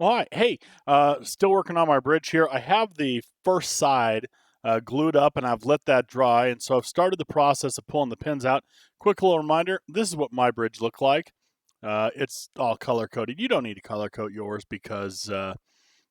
All right. Hey, still working on my bridge here. I have the first side glued up and I've let that dry. And so I've started the process of pulling the pins out. Quick little reminder, this is what my bridge looked like. It's all color coded. You don't need to color code yours because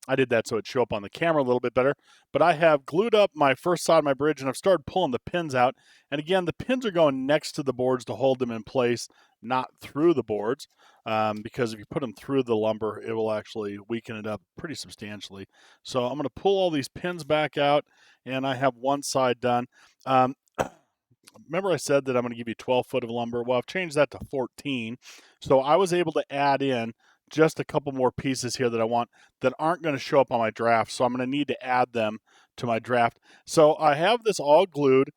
I did that so it'd show up on the camera a little bit better. But I have glued up my first side of my bridge and I've started pulling the pins out. And again, the pins are going next to the boards to hold them in place, not through the boards. Because if you put them through the lumber, it will actually weaken it up pretty substantially. So I'm going to pull all these pins back out and I have one side done. Remember I said that I'm going to give you 12 foot of lumber? Well, I've changed that to 14. So I was able to add in just a couple more pieces here that I want that aren't going to show up on my draft. So I'm going to need to add them to my draft. So I have this all glued.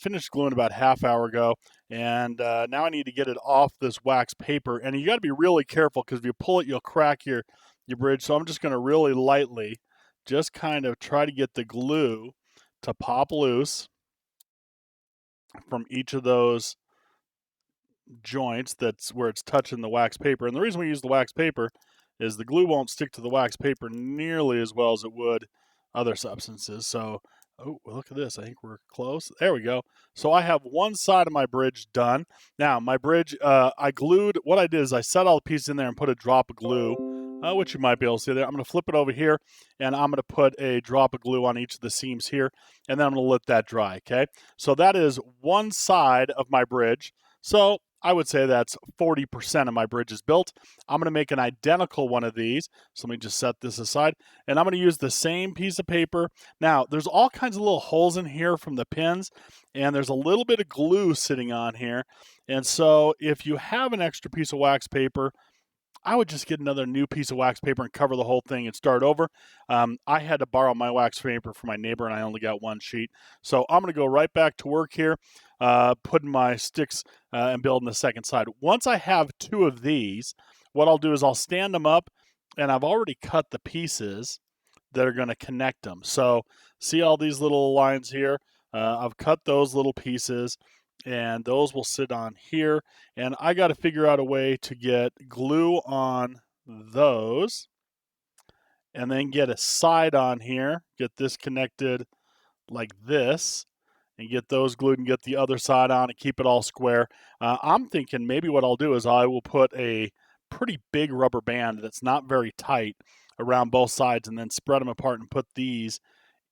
Finished gluing about half hour ago. And now I need to get it off this wax paper. And you got to be really careful because if you pull it, you'll crack your bridge. So I'm just going to really lightly just kind of try to get the glue to pop loose from each of those joints that's where it's touching the wax paper. And the reason we use the wax paper is the glue won't stick to the wax paper nearly as well as it would other substances. So, oh, look at this. I think we're close. There we go. So I have one side of my bridge done. Now, my bridge, I glued, what I did is I set all the pieces in there and put a drop of glue, which you might be able to see there. I'm going to flip it over here, and I'm going to put a drop of glue on each of the seams here, and then I'm going to let that dry, okay? So that is one side of my bridge. So I would say that's 40% of my bridge is built. I'm going to make an identical one of these. So let me just set this aside. And I'm going to use the same piece of paper. Now, there's all kinds of little holes in here from the pins. And there's a little bit of glue sitting on here. And so if you have an extra piece of wax paper, I would just get another new piece of wax paper and cover the whole thing and start over. I had to borrow my wax paper from my neighbor and I only got one sheet. So I'm going to go right back to work here, putting my sticks and building the second side. Once I have two of these, what I'll do is I'll stand them up and I've already cut the pieces that are going to connect them. So see all these little lines here? I've cut those little pieces and those will sit on here. And I got to figure out a way to get glue on those and then get a side on here, get this connected like this, and get those glued and get the other side on and keep it all square. I'm thinking maybe what I'll do is I will put a pretty big rubber band that's not very tight around both sides and then spread them apart and put these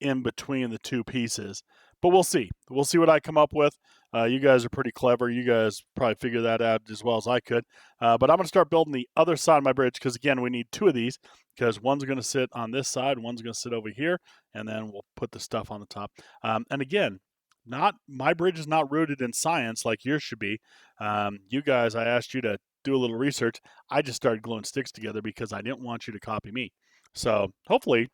in between the two pieces. But we'll see. We'll see what I come up with. You guys are pretty clever. You guys probably figure that out as well as I could. But I'm going to start building the other side of my bridge because, again, we need two of these because one's going to sit on this side, one's going to sit over here, and then we'll put the stuff on the top. And again, my bridge is not rooted in science like yours should be. You guys, I asked you to do a little research. I just started gluing sticks together because I didn't want you to copy me. So hopefully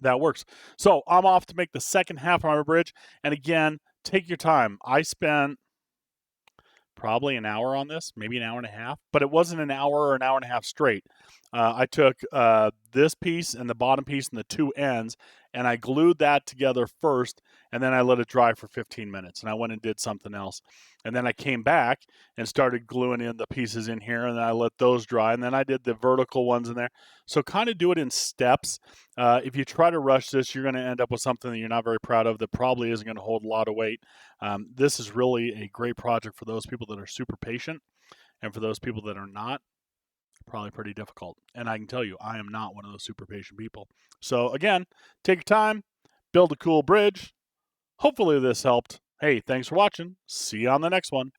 that works. So I'm off to make the second half of my bridge. And again, take your time. I spent probably an hour on this, maybe an hour and a half, but it wasn't an hour or an hour and a half straight. I took this piece and the bottom piece and the two ends, and I glued that together first, and then I let it dry for 15 minutes, and I went and did something else. And then I came back and started gluing in the pieces in here, and then I let those dry, and then I did the vertical ones in there. So kind of do it in steps. If you try to rush this, you're going to end up with something that you're not very proud of that probably isn't going to hold a lot of weight. This is really a great project for those people that are super patient, and for those people that are not, probably pretty difficult. And I can tell you, I am not one of those super patient people. So again, take your time, build a cool bridge. Hopefully this helped. Hey, thanks for watching. See you on the next one.